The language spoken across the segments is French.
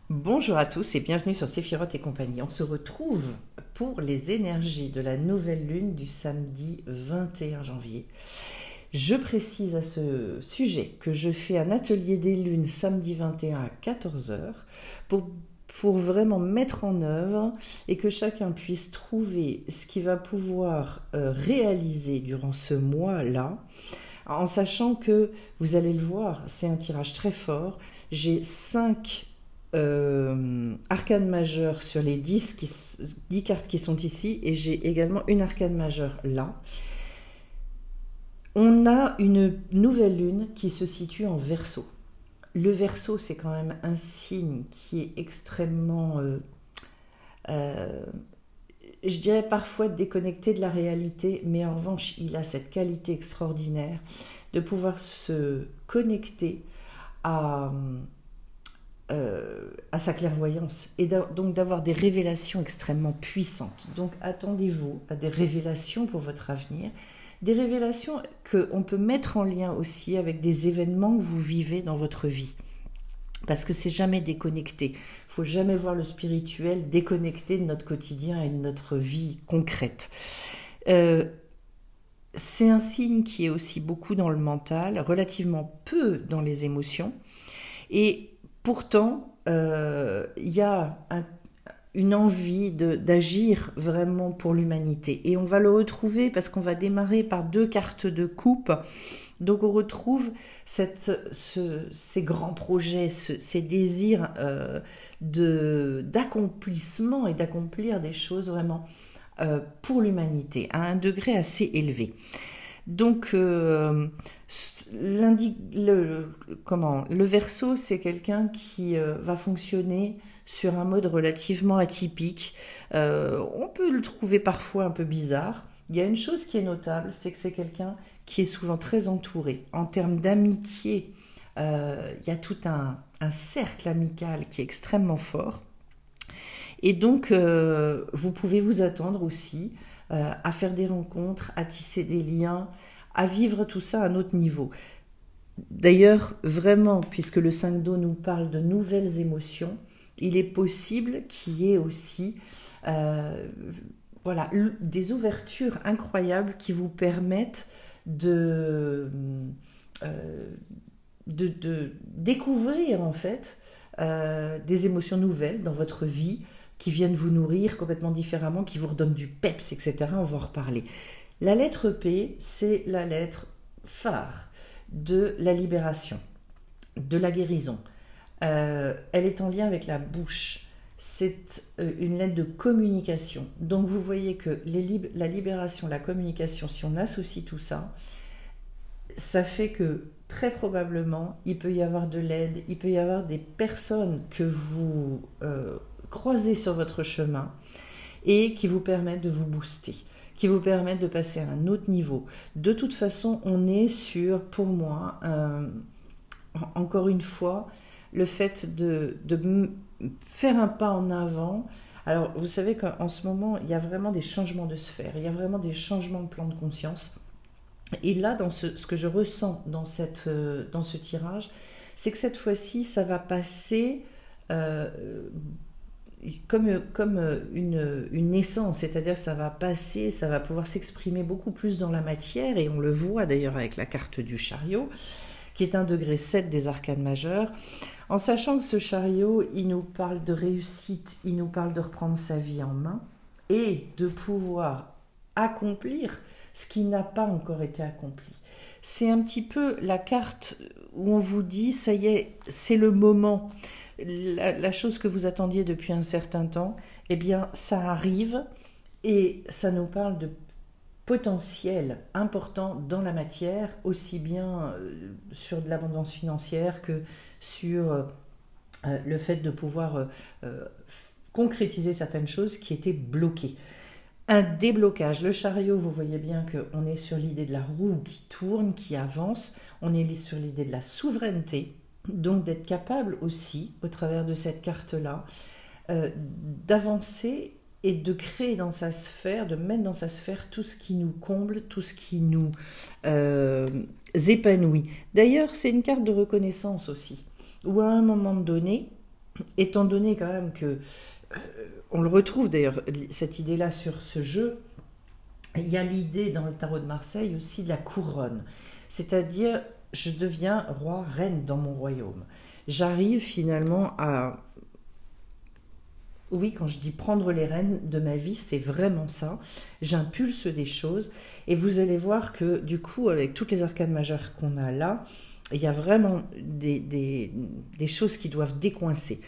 Bonjour à tous et bienvenue sur Séphiroth et compagnie. On se retrouve pour les énergies de la nouvelle lune du samedi 21 janvier. Je précise à ce sujet que je fais un atelier des lunes samedi 21 à 14 heures pour vraiment mettre en œuvre et que chacun puisse trouver ce qu'il va pouvoir réaliser durant ce mois-là, en sachant que, vous allez le voir, c'est un tirage très fort. J'ai 5 arcane majeure sur les 10 cartes qui sont ici et j'ai également une arcane majeure là. On a une nouvelle lune qui se situe en Verseau. Le Verseau, c'est quand même un signe qui est extrêmement, je dirais parfois déconnecté de la réalité, mais en revanche, il a cette qualité extraordinaire de pouvoir se connecter à sa clairvoyance et donc d'avoir des révélations extrêmement puissantes. Donc attendez-vous à des révélations pour votre avenir, des révélations qu'on peut mettre en lien aussi avec des événements que vous vivez dans votre vie. Parce que c'est jamais déconnecté. Il ne faut jamais voir le spirituel déconnecté de notre quotidien et de notre vie concrète. C'est un signe qui est aussi beaucoup dans le mental, relativement peu dans les émotions. Et pourtant, il y a une envie d'agir vraiment pour l'humanité. Et on va le retrouver parce qu'on va démarrer par 2 cartes de coupe. Donc on retrouve ces grands projets, ces désirs d'accomplissement et d'accomplir des choses vraiment pour l'humanité, à un degré assez élevé. Donc, le Verseau, c'est quelqu'un qui va fonctionner sur un mode relativement atypique. On peut le trouver parfois un peu bizarre. Il y a une chose qui est notable, c'est que c'est quelqu'un qui est souvent très entouré. En termes d'amitié, il y a tout un cercle amical qui est extrêmement fort. Et donc, vous pouvez vous attendre aussi à faire des rencontres, à tisser des liens, à vivre tout ça à un autre niveau. D'ailleurs, vraiment, puisque le 5 d'eau nous parle de nouvelles émotions, il est possible qu'il y ait aussi des ouvertures incroyables qui vous permettent de découvrir en fait des émotions nouvelles dans votre vie, qui viennent vous nourrir complètement différemment, qui vous redonnent du peps, etc. On va en reparler. La lettre P, c'est la lettre phare de la libération, de la guérison. Elle est en lien avec la bouche. C'est une lettre de communication. Donc vous voyez que la libération, la communication, si on associe tout ça, ça fait que très probablement, il peut y avoir de l'aide, il peut y avoir des personnes que vous croisez sur votre chemin et qui vous permettent de vous booster, qui vous permettent de passer à un autre niveau. De toute façon, on est sur, pour moi, encore une fois, le fait de faire un pas en avant. Alors, vous savez qu'en ce moment, il y a vraiment des changements de sphère, il y a vraiment des changements de plan de conscience. Et là, dans ce que je ressens dans ce tirage, c'est que cette fois-ci, ça va passer comme une naissance, c'est-à-dire que ça va passer, ça va pouvoir s'exprimer beaucoup plus dans la matière, et on le voit d'ailleurs avec la carte du chariot, qui est un degré 7 des arcanes majeures, en sachant que ce chariot, il nous parle de réussite, il nous parle de reprendre sa vie en main, et de pouvoir accomplir ce qui n'a pas encore été accompli. C'est un petit peu la carte où on vous dit, ça y est, c'est le moment. La chose que vous attendiez depuis un certain temps, eh bien, ça arrive et ça nous parle de potentiel important dans la matière, aussi bien sur de l'abondance financière que sur le fait de pouvoir concrétiser certaines choses qui étaient bloquées. Un déblocage. Le chariot, vous voyez bien qu'on est sur l'idée de la roue qui tourne, qui avance. On est sur l'idée de la souveraineté, donc d'être capable aussi, au travers de cette carte-là, d'avancer et de créer dans sa sphère, de mettre dans sa sphère tout ce qui nous comble, tout ce qui nous épanouit. D'ailleurs, c'est une carte de reconnaissance aussi, où à un moment donné, étant donné quand même que, on le retrouve d'ailleurs, cette idée-là sur ce jeu, il y a l'idée dans le tarot de Marseille aussi de la couronne. C'est-à-dire, je deviens roi, reine dans mon royaume. J'arrive finalement à... Oui, quand je dis prendre les rênes de ma vie, c'est vraiment ça. J'impulse des choses et vous allez voir que du coup, avec toutes les arcanes majeures qu'on a là, il y a vraiment des choses qui doivent décoincer.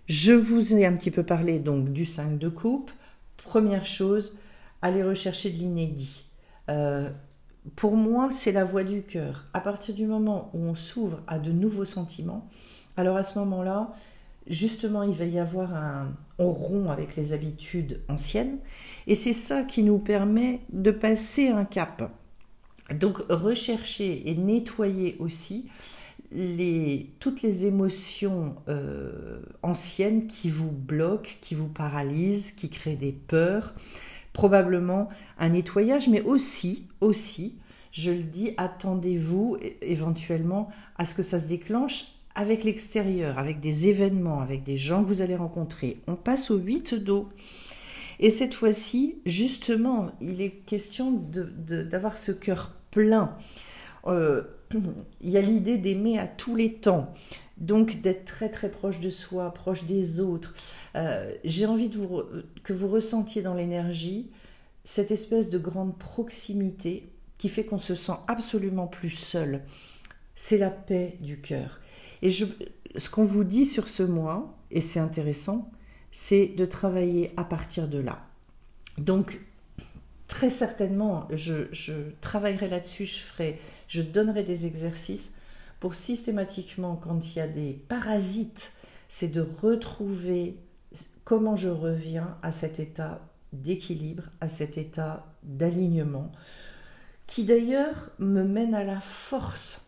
Je vous ai un petit peu parlé donc du 5 de coupe. Première chose, allez rechercher de l'inédit. Pour moi, c'est la voie du cœur. À partir du moment où on s'ouvre à de nouveaux sentiments, alors à ce moment-là, justement, il va y avoir on rompt avec les habitudes anciennes, et c'est ça qui nous permet de passer un cap. Donc, rechercher et nettoyer aussi toutes les émotions anciennes qui vous bloquent, qui vous paralysent, qui créent des peurs. Probablement un nettoyage, mais aussi, je le dis, attendez-vous éventuellement à ce que ça se déclenche avec l'extérieur, avec des événements, avec des gens que vous allez rencontrer. On passe au 8 d'eau. Et cette fois-ci, justement, il est question d'avoir ce cœur plein. Il y a l'idée d'aimer à tous les temps. Donc d'être très très proche de soi, proche des autres. J'ai envie que vous ressentiez dans l'énergie cette espèce de grande proximité qui fait qu'on se sent absolument plus seul. C'est la paix du cœur. Et ce qu'on vous dit sur ce mois, et c'est intéressant, c'est de travailler à partir de là. Donc, très certainement, je travaillerai là-dessus, je donnerai des exercices pour systématiquement, quand il y a des parasites, c'est de retrouver comment je reviens à cet état d'équilibre, à cet état d'alignement, qui d'ailleurs me mène à la force.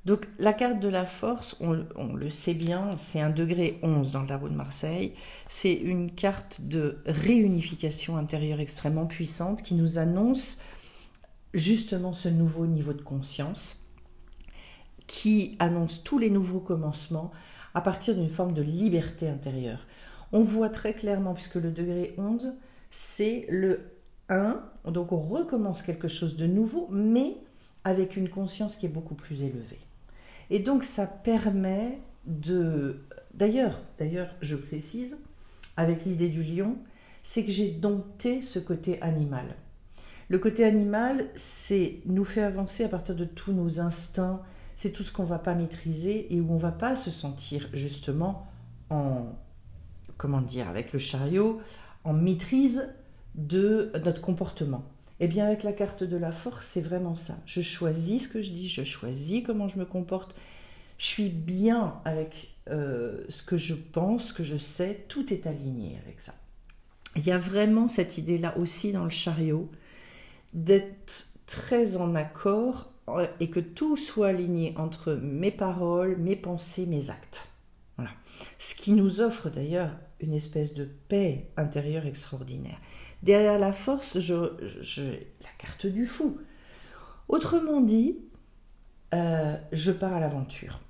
Donc la carte de la force, on le sait bien, c'est un degré 11 dans le tarot de Marseille. C'est une carte de réunification intérieure extrêmement puissante qui nous annonce justement ce nouveau niveau de conscience, qui annonce tous les nouveaux commencements à partir d'une forme de liberté intérieure. On voit très clairement, puisque le degré 11, c'est le 1, donc on recommence quelque chose de nouveau, mais avec une conscience qui est beaucoup plus élevée. Et donc ça permet de... D'ailleurs, je précise, avec l'idée du lion, c'est que j'ai dompté ce côté animal. Le côté animal, c'est nous fait avancer à partir de tous nos instincts, c'est tout ce qu'on ne va pas maîtriser et où on ne va pas se sentir justement avec le chariot, en maîtrise de notre comportement. Eh bien, avec la carte de la force, c'est vraiment ça. Je choisis ce que je dis, je choisis comment je me comporte. Je suis bien avec ce que je pense, ce que je sais. Tout est aligné avec ça. Il y a vraiment cette idée-là aussi dans le chariot, d'être très en accord et que tout soit aligné entre mes paroles, mes pensées, mes actes. Voilà. Ce qui nous offre d'ailleurs une espèce de paix intérieure extraordinaire. Derrière la force, la carte du fou. Autrement dit, je pars à l'aventure.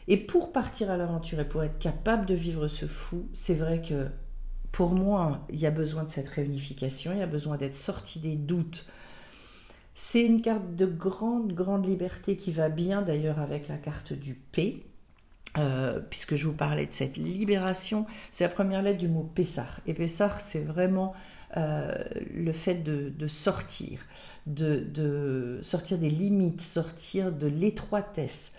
Et pour partir à l'aventure et pour être capable de vivre ce fou, c'est vrai que pour moi, il y a besoin de cette réunification, il y a besoin d'être sorti des doutes. C'est une carte de grande, grande liberté qui va bien d'ailleurs avec la carte du P, puisque je vous parlais de cette libération. C'est la première lettre du mot Pessar. Et Pessar, c'est vraiment le fait de sortir, de sortir des limites, sortir de l'étroitesse.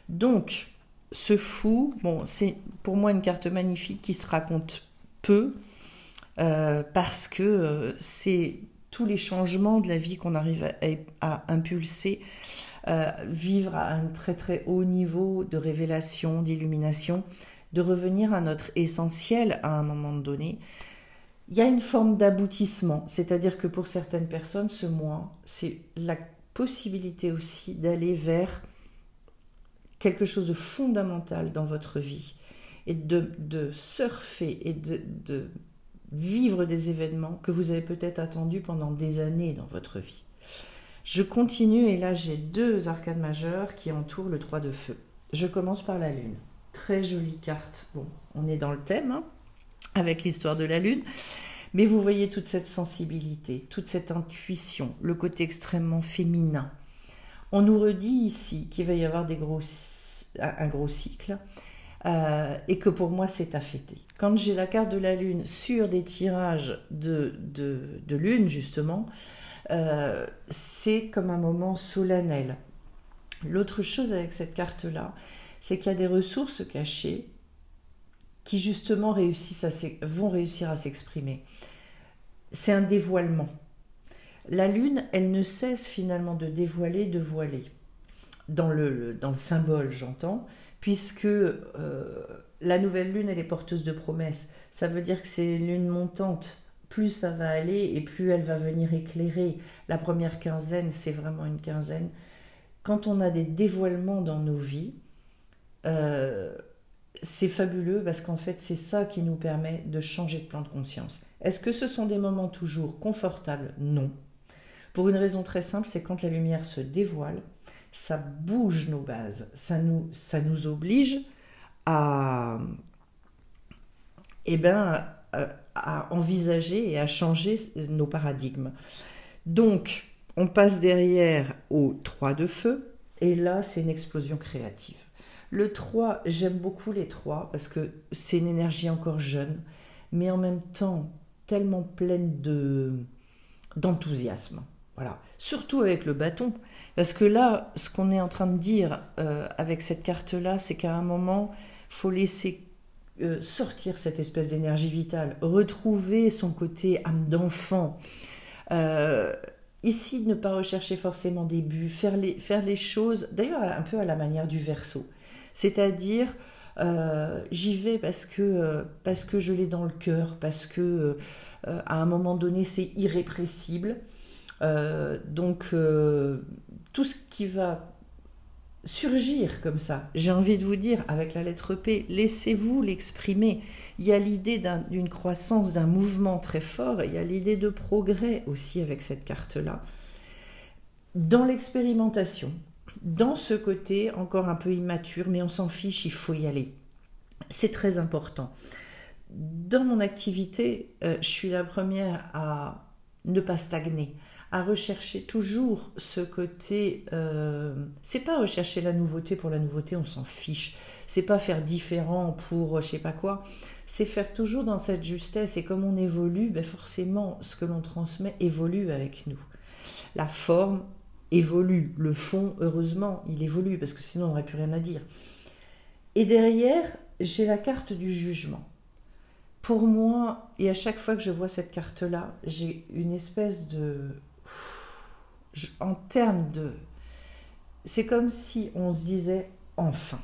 Donc, ce fou, c'est pour moi une carte magnifique qui se raconte peu, parce que c'est tous les changements de la vie qu'on arrive à impulser, vivre à un très très haut niveau de révélation, d'illumination, de revenir à notre essentiel à un moment donné. Il y a une forme d'aboutissement, c'est-à-dire que pour certaines personnes, ce mois, c'est la possibilité aussi d'aller vers quelque chose de fondamental dans votre vie et de surfer et de vivre des événements que vous avez peut-être attendus pendant des années dans votre vie. Je continue et là j'ai 2 arcanes majeures qui entourent le 3 de feu. Je commence par la lune. très jolie carte. Bon, on est dans le thème, hein, avec l'histoire de la Lune. Mais vous voyez toute cette sensibilité, toute cette intuition, le côté extrêmement féminin. On nous redit ici qu'il va y avoir un gros cycle et que pour moi c'est à fêter. Quand j'ai la carte de la Lune sur des tirages de Lune justement, c'est comme un moment solennel. L'autre chose avec cette carte-là, c'est qu'il y a des ressources cachées qui justement vont réussir à s'exprimer. C'est un dévoilement. La Lune, elle ne cesse finalement de dévoiler, de voiler. Dans le symbole, j'entends, puisque la nouvelle Lune, elle est porteuse de promesses. Ça veut dire que c'est une Lune montante. Plus ça va aller et plus elle va venir éclairer. La première quinzaine, c'est vraiment une quinzaine. Quand on a des dévoilements dans nos vies, c'est fabuleux parce qu'en fait, c'est ça qui nous permet de changer de plan de conscience. Est-ce que ce sont des moments toujours confortables? Non. Pour une raison très simple, c'est quand la lumière se dévoile, ça bouge nos bases, ça nous oblige à envisager et à changer nos paradigmes. Donc, on passe derrière au 3 de feu, et là, c'est une explosion créative. Le 3, j'aime beaucoup les 3 parce que c'est une énergie encore jeune, mais en même temps tellement pleine d'enthousiasme. Voilà. Surtout avec le bâton. Parce que là, ce qu'on est en train de dire avec cette carte-là, c'est qu'à un moment, il faut laisser sortir cette espèce d'énergie vitale, retrouver son côté âme d'enfant. Ici, ne pas rechercher forcément des buts, faire les choses, d'ailleurs un peu à la manière du Verseau. C'est-à-dire, j'y vais parce que je l'ai dans le cœur, parce que à un moment donné, c'est irrépressible. Donc, tout ce qui va surgir comme ça, j'ai envie de vous dire, avec la lettre P, laissez-vous l'exprimer. Il y a l'idée d'une croissance, d'un mouvement très fort, il y a l'idée de progrès aussi avec cette carte-là. Dans l'expérimentation, dans ce côté encore un peu immature, mais on s'en fiche, il faut y aller. C'est très important. Dans mon activité, je suis la première à ne pas stagner, à rechercher toujours ce côté. C'est pas rechercher la nouveauté pour la nouveauté, on s'en fiche. C'est pas faire différent pour je sais pas quoi. C'est faire toujours dans cette justesse. Et comme on évolue, ben forcément, ce que l'on transmet évolue avec nous. La forme évolue, le fond, heureusement, il évolue parce que sinon on n'aurait plus rien à dire. Et derrière, j'ai la carte du jugement. Pour moi, et à chaque fois que je vois cette carte-là, j'ai une espèce de... En termes de... C'est comme si on se disait enfin.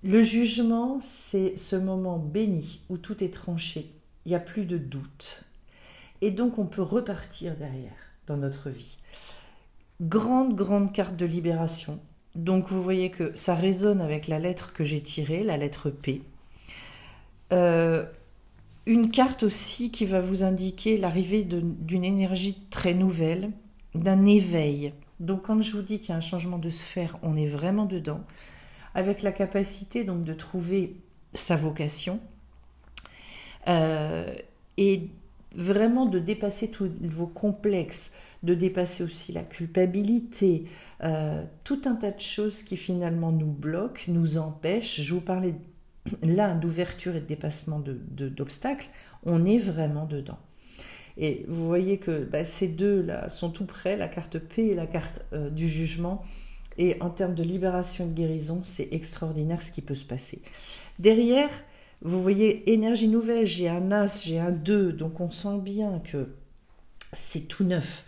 Le jugement, c'est ce moment béni où tout est tranché. Il n'y a plus de doute. Et donc on peut repartir derrière dans notre vie. Grande carte de libération. Donc vous voyez que ça résonne avec la lettre que j'ai tirée, la lettre P. Une carte aussi qui va vous indiquer l'arrivée d'une énergie très nouvelle, d'un éveil. Donc quand je vous dis qu'il y a un changement de sphère, on est vraiment dedans, avec la capacité donc de trouver sa vocation et vraiment de dépasser tous vos complexes, de dépasser aussi la culpabilité, tout un tas de choses qui finalement nous bloquent, nous empêchent. Je vous parlais là d'ouverture et de dépassement d'obstacles, on est vraiment dedans. Et vous voyez que ces deux-là sont tout près, la carte P et la carte du jugement. Et en termes de libération et de guérison, c'est extraordinaire ce qui peut se passer. Derrière, vous voyez énergie nouvelle, j'ai un As, j'ai un 2, donc on sent bien que c'est tout neuf.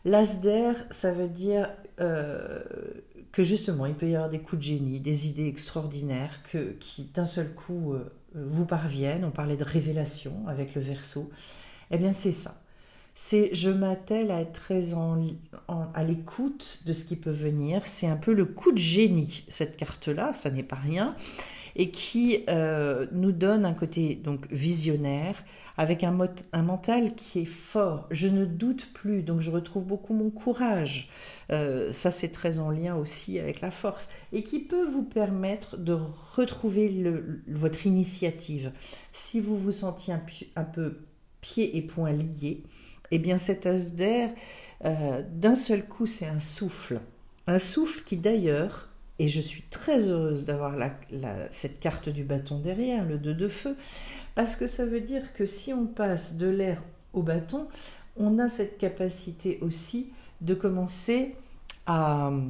L'As d'air, ça veut dire que justement, il peut y avoir des coups de génie, des idées extraordinaires qui d'un seul coup vous parviennent. On parlait de révélation avec le Verseau. Eh bien, c'est ça. Je m'attelle à être très à l'écoute de ce qui peut venir. C'est un peu le coup de génie, cette carte-là, ça n'est pas rien. et qui nous donne un côté donc visionnaire, avec un mental qui est fort. Je ne doute plus, donc je retrouve beaucoup mon courage. Ça, c'est très en lien aussi avec la force, et qui peut vous permettre de retrouver votre initiative. Si vous vous sentiez un peu pieds et poings liés, eh bien cet as d'air, d'un seul coup, c'est un souffle. Un souffle qui d'ailleurs, et je suis très heureuse d'avoir cette carte du bâton derrière, le 2 de feu, parce que ça veut dire que si on passe de l'air au bâton, on a cette capacité aussi de commencer en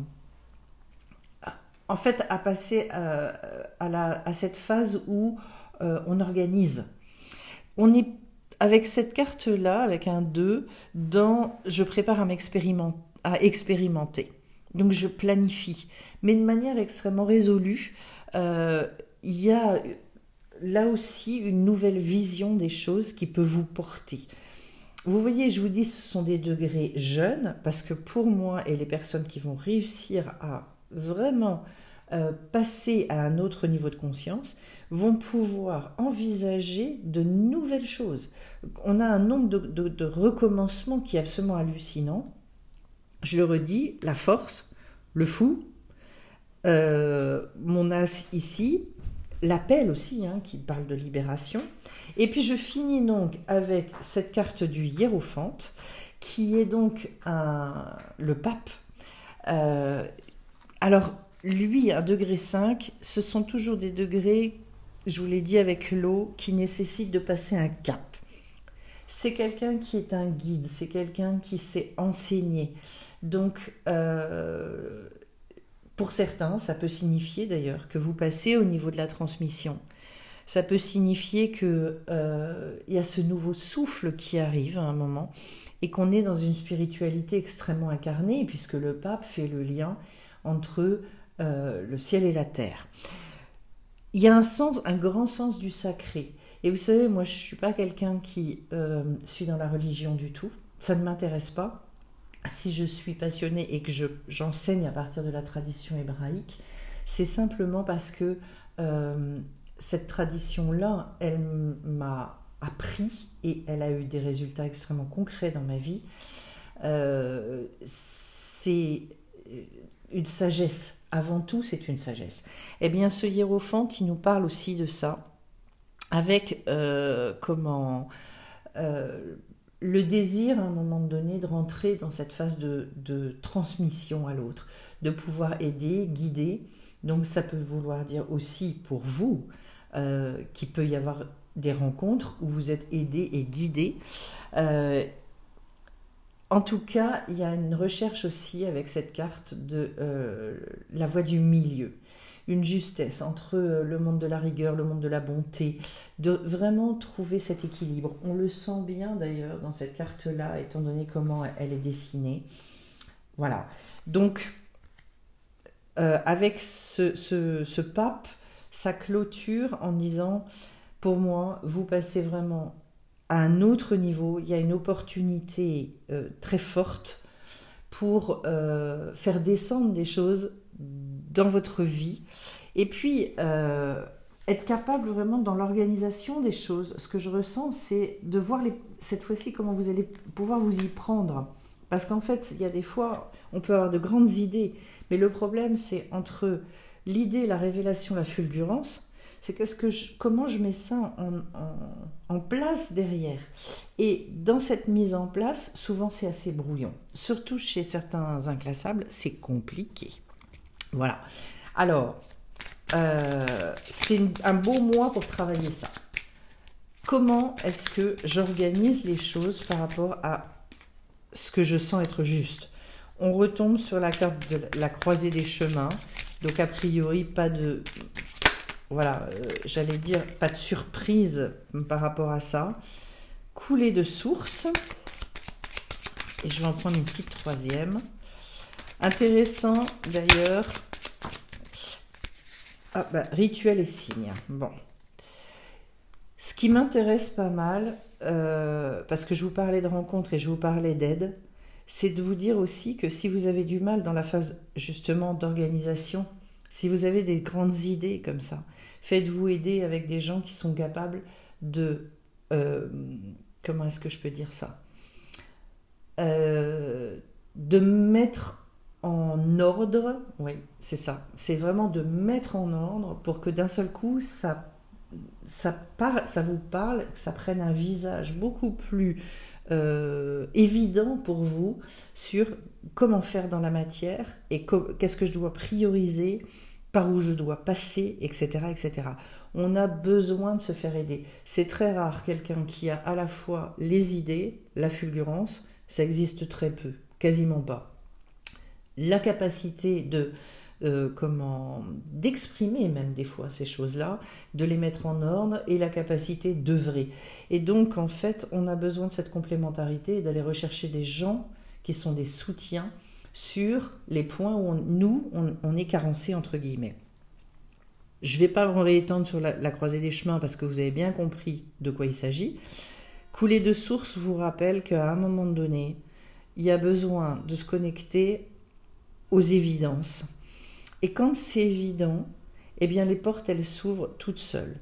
fait, à passer à cette phase où on organise. On est avec cette carte-là, avec un 2, je prépare à expérimenter. Donc je planifie, mais de manière extrêmement résolue. Il y a là aussi une nouvelle vision des choses qui peut vous porter. Vous voyez, je vous dis, ce sont des degrés jeunes, parce que pour moi et les personnes qui vont réussir à vraiment passer à un autre niveau de conscience, vont pouvoir envisager de nouvelles choses. On a un nombre de recommencements qui est absolument hallucinant. Je le redis, la force, le fou, mon as ici, l'appel aussi, qui parle de libération. Et puis je finis donc avec cette carte du hiérophante, qui est donc le pape. Alors, lui, un degré 5, ce sont toujours des degrés, je vous l'ai dit avec l'eau, qui nécessitent de passer un cap. C'est quelqu'un qui est un guide, c'est quelqu'un qui sait enseigner. Donc, pour certains, ça peut signifier d'ailleurs que vous passez au niveau de la transmission. Ça peut signifier qu'il y a ce nouveau souffle qui arrive à un moment et qu'on est dans une spiritualité extrêmement incarnée, puisque le pape fait le lien entre le ciel et la terre. Il y a un grand sens du sacré. Et vous savez, moi, je ne suis pas quelqu'un qui suis dans la religion du tout. Ça ne m'intéresse pas. Si je suis passionnée et que j'enseigne à partir de la tradition hébraïque, c'est simplement parce que cette tradition-là, elle m'a appris et elle a eu des résultats extrêmement concrets dans ma vie. C'est une sagesse. Avant tout, c'est une sagesse. Eh bien, ce hiérophante, il nous parle aussi de ça, avec le désir, à un moment donné, de rentrer dans cette phase de transmission à l'autre, de pouvoir aider, guider. Donc, ça peut vouloir dire aussi pour vous qu'il peut y avoir des rencontres où vous êtes aidé et guidé. En tout cas, il y a une recherche aussi avec cette carte de la voie du milieu. Une justesse entre le monde de la rigueur, le monde de la bonté, de vraiment trouver cet équilibre. On le sent bien d'ailleurs dans cette carte-là, étant donné comment elle est dessinée. Voilà. Donc, avec ce pape, ça clôture en disant, pour moi, vous passez vraiment à un autre niveau. Il y a une opportunité très forte pour faire descendre des choses dans votre vie, et puis être capable vraiment dans l'organisation des choses. Ce que je ressens, c'est de voir cette fois-ci comment vous allez pouvoir vous y prendre, parce qu'en fait, il y a des fois, on peut avoir de grandes idées, mais le problème, c'est entre l'idée, la révélation, la fulgurance, c'est comment je mets ça en place derrière. Et dans cette mise en place, souvent c'est assez brouillon. Surtout chez certains inclassables, c'est compliqué. Voilà. Alors, c'est un beau mois pour travailler ça. Comment est-ce que j'organise les choses par rapport à ce que je sens être juste? On retombe sur la carte de la croisée des chemins. Donc, a priori, pas de... Voilà, j'allais dire, pas de surprise par rapport à ça. Coulée de source. Et je vais en prendre une petite troisième. Intéressant d'ailleurs. Ah, rituel et signe. Bon. Ce qui m'intéresse pas mal, parce que je vous parlais de rencontre et je vous parlais d'aide, c'est de vous dire aussi que si vous avez du mal dans la phase justement d'organisation, si vous avez des grandes idées comme ça, Faites-vous aider avec des gens qui sont capables de... comment est-ce que je peux dire ça? De mettre en ordre, oui, c'est ça. C'est vraiment de mettre en ordre pour que d'un seul coup, ça vous parle, que ça prenne un visage beaucoup plus évident pour vous sur comment faire dans la matière et qu'est-ce que je dois prioriser, par où je dois passer, etc., etc. On a besoin de se faire aider. C'est très rare quelqu'un qui a à la fois les idées, la fulgurance, ça existe très peu, quasiment pas. La capacité d'exprimer même des fois ces choses-là, de les mettre en ordre et la capacité d'œuvrer. Et donc en fait, on a besoin de cette complémentarité et d'aller rechercher des gens qui sont des soutiens sur les points où on est carencé entre guillemets. Je ne vais pas me réétendre sur la croisée des chemins parce que vous avez bien compris de quoi il s'agit. Couler de source vous rappelle qu'à un moment donné, il y a besoin de se connecter aux évidences. Et quand c'est évident, eh bien les portes, elles s'ouvrent toutes seules.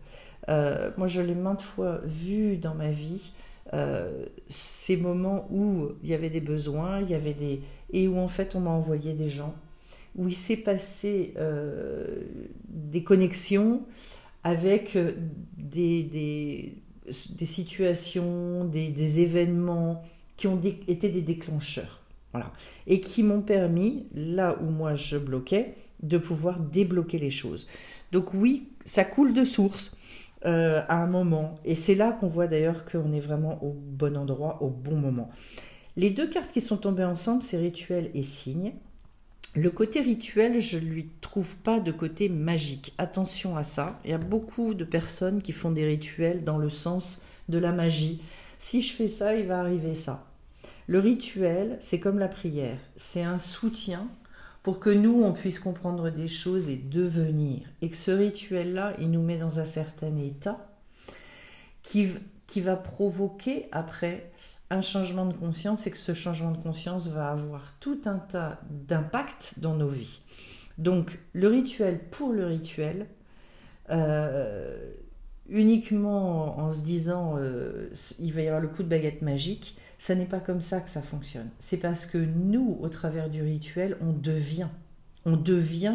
Moi, je l'ai maintes fois vu dans ma vie, ces moments où il y avait des besoins, et où en fait on m'a envoyé des gens, où il s'est passé des connexions avec des situations, des événements qui ont été des déclencheurs. Voilà. Et qui m'ont permis, là où moi je bloquais, de pouvoir débloquer les choses. Donc oui, ça coule de source à un moment. Et c'est là qu'on voit d'ailleurs qu'on est vraiment au bon endroit, au bon moment. Les deux cartes qui sont tombées ensemble, c'est rituel et signe. Le côté rituel, je ne lui trouve pas de côté magique. Attention à ça. Il y a beaucoup de personnes qui font des rituels dans le sens de la magie. Si je fais ça, il va arriver ça. Le rituel, c'est comme la prière. C'est un soutien pour que nous, on puisse comprendre des choses et devenir. Et que ce rituel-là, il nous met dans un certain état qui va provoquer après un changement de conscience et que ce changement de conscience va avoir tout un tas d'impacts dans nos vies. Donc, le rituel pour le rituel, uniquement en se disant il va y avoir le coup de baguette magique, ça n'est pas comme ça que ça fonctionne. C'est parce que nous, au travers du rituel, on devient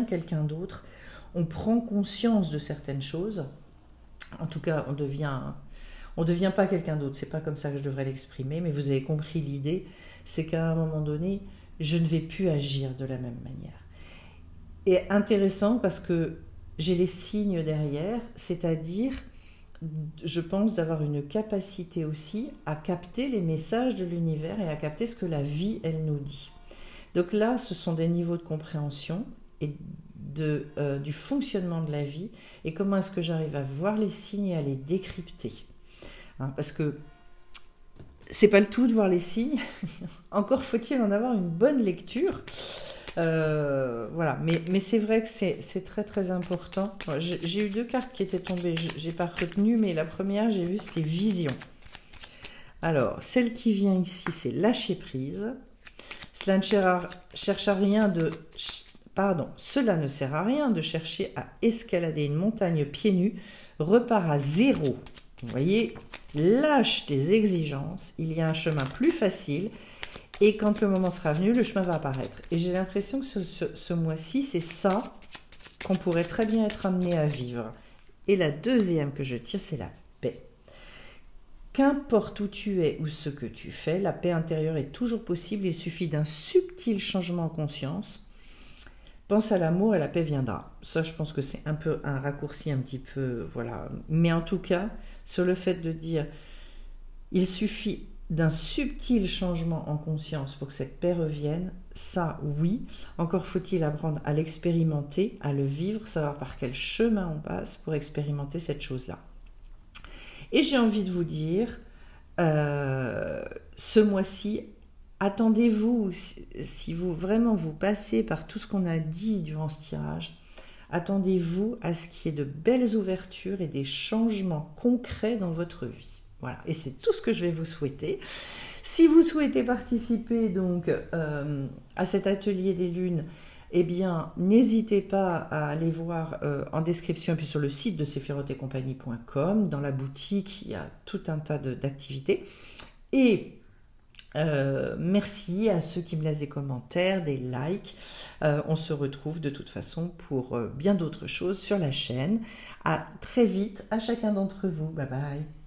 quelqu'un d'autre, on prend conscience de certaines choses, en tout cas on devient pas quelqu'un d'autre, c'est pas comme ça que je devrais l'exprimer, mais vous avez compris l'idée, c'est qu'à un moment donné, je ne vais plus agir de la même manière. Et intéressant parce que j'ai les signes derrière, c'est-à-dire, je pense d'avoir une capacité aussi à capter les messages de l'univers et à capter ce que la vie, elle nous dit. Donc là, ce sont des niveaux de compréhension et du fonctionnement de la vie et comment est-ce que j'arrive à voir les signes et à les décrypter. Parce que c'est pas le tout de voir les signes, encore faut-il en avoir une bonne lecture. Voilà, mais c'est vrai que c'est très très important. J'ai eu deux cartes qui étaient tombées, j'ai pas retenu, mais la première, j'ai vu, c'était vision. Alors, celle qui vient ici, c'est lâcher prise. Cela ne sert à rien de chercher à escalader une montagne pieds nus, repart à zéro. Vous voyez, lâche tes exigences, il y a un chemin plus facile. Et quand le moment sera venu, le chemin va apparaître. Et j'ai l'impression que ce mois-ci, c'est ça qu'on pourrait très bien être amené à vivre. Et la deuxième que je tire, c'est la paix. Qu'importe où tu es ou ce que tu fais, la paix intérieure est toujours possible. Il suffit d'un subtil changement en conscience. Pense à l'amour et la paix viendra. Ça, je pense que c'est un peu un raccourci un petit peu, voilà. Mais en tout cas, sur le fait de dire, il suffit d'un subtil changement en conscience pour que cette paix revienne, ça oui, encore faut-il apprendre à l'expérimenter, à le vivre, savoir par quel chemin on passe pour expérimenter cette chose-là. Et j'ai envie de vous dire, ce mois-ci, attendez-vous, si vous vraiment vous passez par tout ce qu'on a dit durant ce tirage, attendez-vous à ce qu'il y ait de belles ouvertures et des changements concrets dans votre vie. Voilà, et c'est tout ce que je vais vous souhaiter. Si vous souhaitez participer donc à cet atelier des lunes, eh bien, n'hésitez pas à aller voir en description et puis sur le site de sephirotetcompagnie.com. Dans la boutique, il y a tout un tas d'activités. Et merci à ceux qui me laissent des commentaires, des likes. On se retrouve de toute façon pour bien d'autres choses sur la chaîne. À très vite à chacun d'entre vous. Bye bye.